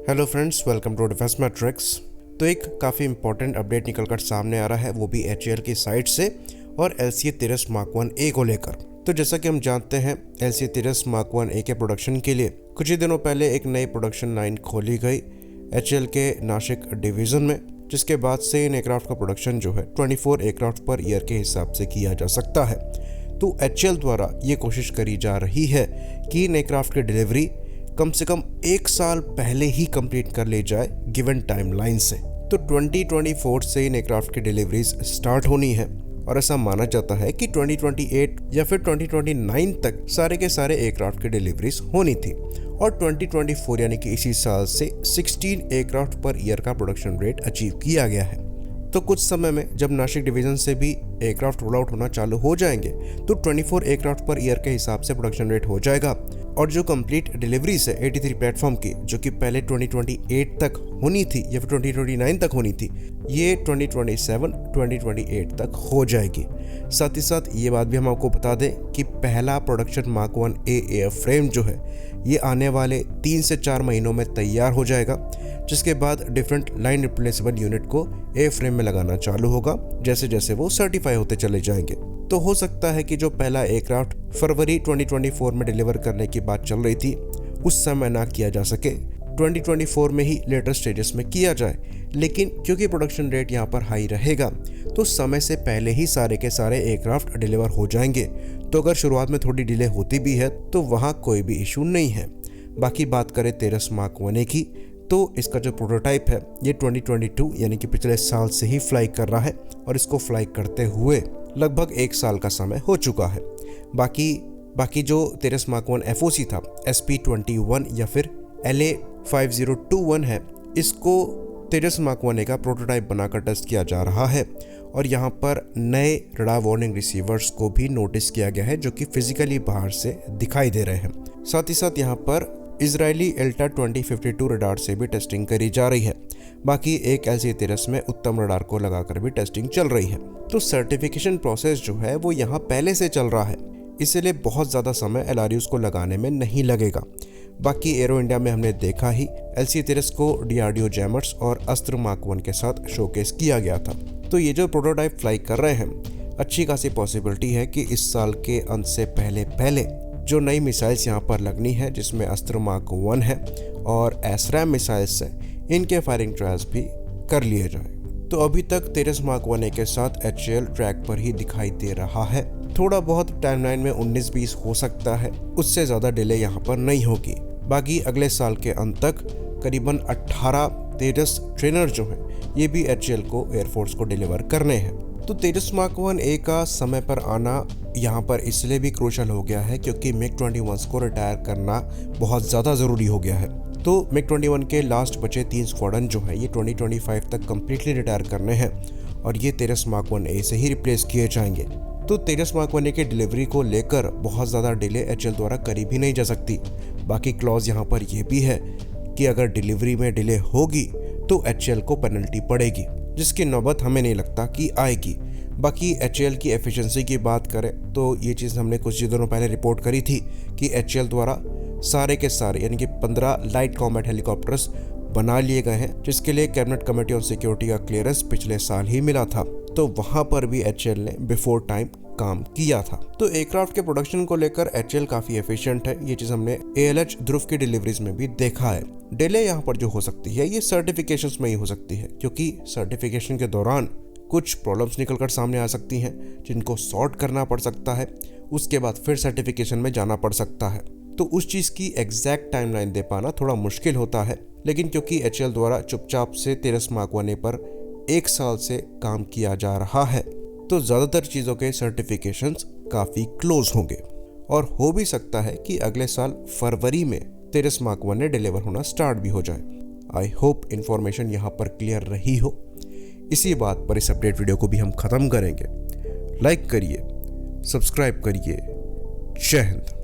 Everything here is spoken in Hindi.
Hello friends, welcome to Defence Matrix. तो एक काफ़ी इंपॉर्टेंट अपडेट निकल कर सामने आ रहा है, वो भी HAL की साइट से और LCA Tejas Mark 1A को लेकर। तो जैसा कि हम जानते हैं, LCA Tejas Mark 1A के प्रोडक्शन के लिए कुछ ही दिनों पहले एक नई प्रोडक्शन लाइन खोली गई HAL के नासिक डिवीज़न में, जिसके बाद से इन एयरक्राफ्ट का प्रोडक्शन जो है 24 एयरक्राफ्ट पर ईयर के हिसाब से किया जा सकता है। तो HAL द्वारा ये कोशिश करी जा रही है कि इन एयरक्राफ्ट की डिलीवरी कम से कम 1 साल पहले ही कंप्लीट कर ले जाए गिवन टाइमलाइन से। तो 2024 से इन एयरक्राफ्ट की डिलीवरीज स्टार्ट होनी है और ऐसा माना जाता है कि 2028 या फिर 2029 तक सारे के सारे एयरक्राफ्ट की डिलीवरीज होनी थी और 2024 यानी कि इसी साल से 16 एयरक्राफ्ट पर ईयर का प्रोडक्शन रेट अचीव किया गया है। तो कुछ समय में जब नासिक डिवीजन से भी एयरक्राफ्ट रोल आउट होना चालू हो जाएंगे तो 24 एयरक्राफ्ट पर ईयर के हिसाब से प्रोडक्शन रेट हो जाएगा और जो कंप्लीट डिलीवरीज है 83 प्लेटफॉर्म की, जो कि पहले 2028 तक होनी थी या फिर 2029 तक होनी थी, ये 2027-2028 तक हो जाएगी। साथ ही साथ ये बात भी हम आपको बता दें कि पहला प्रोडक्शन मार्क 1A एयरफ्रेम जो है ये आने वाले 3 से 4 महीनों में तैयार हो जाएगा, जिसके बाद डिफरेंट लाइन रिप्लेसेबल यूनिट को एयरफ्रेम में लगाना चालू होगा जैसे जैसे वो सर्टिफाई होते चले जाएंगे। तो हो सकता है कि जो पहला एयरक्राफ्ट फरवरी 2024 में डिलीवर करने की बात चल रही थी उस समय ना किया जा सके, 2024 में ही लेटर स्टेजेस में किया जाए, लेकिन क्योंकि प्रोडक्शन रेट यहाँ पर हाई रहेगा तो समय से पहले ही सारे के सारे एयरक्राफ्ट डिलीवर हो जाएंगे। तो अगर शुरुआत में थोड़ी डिले होती भी है तो वहाँ कोई भी इशू नहीं है। बाकी बात करें तेजस मार्क 1A की, तो इसका जो प्रोटोटाइप है ये 2022 यानी कि पिछले साल से ही फ्लाई कर रहा है और इसको फ्लाई करते हुए लगभग 1 साल का समय हो चुका है। बाकी जो तेजस मार्क 1 FOC था SP-21 या फिर LA5021 है, इसको तेजस मार्क 1A का प्रोटोटाइप बनाकर टेस्ट किया जा रहा है और यहाँ पर नए रडार वार्निंग रिसीवर्स को भी नोटिस किया गया है जो कि फिजिकली बाहर से दिखाई दे रहे हैं। साथ ही साथ यहाँ पर इजरायली एल्टा 2052 रडार से भी टेस्टिंग करी जा रही है। बाकी एक LCA Tejas में उत्तम रडार को लगाकर भी टेस्टिंग चल रही है। तो सर्टिफिकेशन प्रोसेस जो है वो यहाँ पहले से चल रहा है, इसलिए बहुत ज़्यादा समय LRUs को लगाने में नहीं लगेगा। बाकी एरो इंडिया में हमने देखा ही LCA Tejas को DRDO जैमर्स और अस्त्र मार्क 1 के साथ शोकेस किया गया था। तो ये जो प्रोटोटाइप फ्लाई कर रहे हैं, अच्छी खासी पॉसिबिलिटी है कि इस साल के अंत से पहले जो नई मिसाइल्स यहाँ पर लगनी है, जिसमें अस्त्र मार्क 1 है और एसरैम मिसाइल्स है, इनके फायरिंग ट्रायल्स भी कर लिए जाए। तो अभी तक तेजस मार्क 1A के साथ HAL ट्रैक पर ही दिखाई दे रहा है। थोड़ा बहुत टाइमलाइन में 19-20 हो सकता है, उससे ज़्यादा डिले यहाँ पर नहीं होगी। बाकी अगले साल के अंत तक करीबन 18 तेजस ट्रेनर जो हैं ये भी HAL को एयरफोर्स को डिलीवर करने हैं। तो तेजस मार्क 1A का समय पर आना यहाँ पर इसलिए भी क्रूशल हो गया है क्योंकि MiG-21 को रिटायर करना बहुत ज़्यादा ज़रूरी हो गया है। तो MiG-21 के लास्ट बचे 3 स्क्वाड्रन जो है ये 2025 तक कम्प्लीटली रिटायर करने हैं और ये तेजस मार्क 1A से ही रिप्लेस किए जाएंगे। तो तेजस मार्क 1A की डिलीवरी को लेकर बहुत ज़्यादा डिले HAL द्वारा करी भी नहीं जा सकती। बाकी क्लॉज यहाँ पर यह भी है कि अगर डिलीवरी में डिले होगी तो HAL को पेनल्टी पड़ेगी, जिसकी नौबत हमें नहीं लगता कि आएगी। बाकी HAL की एफिशिएंसी की बात करें तो ये चीज़ हमने कुछ दिनों पहले रिपोर्ट करी थी कि HAL द्वारा सारे के सारे यानी कि 15 लाइट कॉम्बैट हेलीकॉप्टर्स बना लिए गए हैं, जिसके लिए कैबिनेट कमेटी ऑन सिक्योरिटी का क्लियरेंस पिछले साल ही मिला था। तो वहाँ पर भी HAL ने बिफोर टाइम काम किया था। तो एयरक्राफ्ट के प्रोडक्शन को लेकर HAL काफ़ी एफिशिएंट है। ये चीज़ हमने ALH ध्रुव की डिलीवरीज में भी देखा है। डिले यहाँ पर जो हो सकती है ये सर्टिफिकेशंस में ही हो सकती है, क्योंकि सर्टिफिकेशन के दौरान कुछ प्रॉब्लम्स निकल कर सामने आ सकती हैं जिनको सॉर्ट करना पड़ सकता है, उसके बाद फिर सर्टिफिकेशन में जाना पड़ सकता है। तो उस चीज़ की एग्जैक्ट टाइमलाइन दे पाना थोड़ा मुश्किल होता है, लेकिन क्योंकि HAL द्वारा चुपचाप से तेजस मार्क 1A पर 1 साल से काम किया जा रहा है तो ज़्यादातर चीज़ों के सर्टिफिकेशंस काफ़ी क्लोज होंगे और हो भी सकता है कि अगले साल फरवरी में तेजस मार्क 1A डिलीवर होना स्टार्ट भी हो जाए। आई होप इन्फॉर्मेशन यहाँ पर क्लियर रही हो। इसी बात पर इस अपडेट वीडियो को भी हम ख़त्म करेंगे। लाइक करिए, सब्सक्राइब करिए। जय हिंद।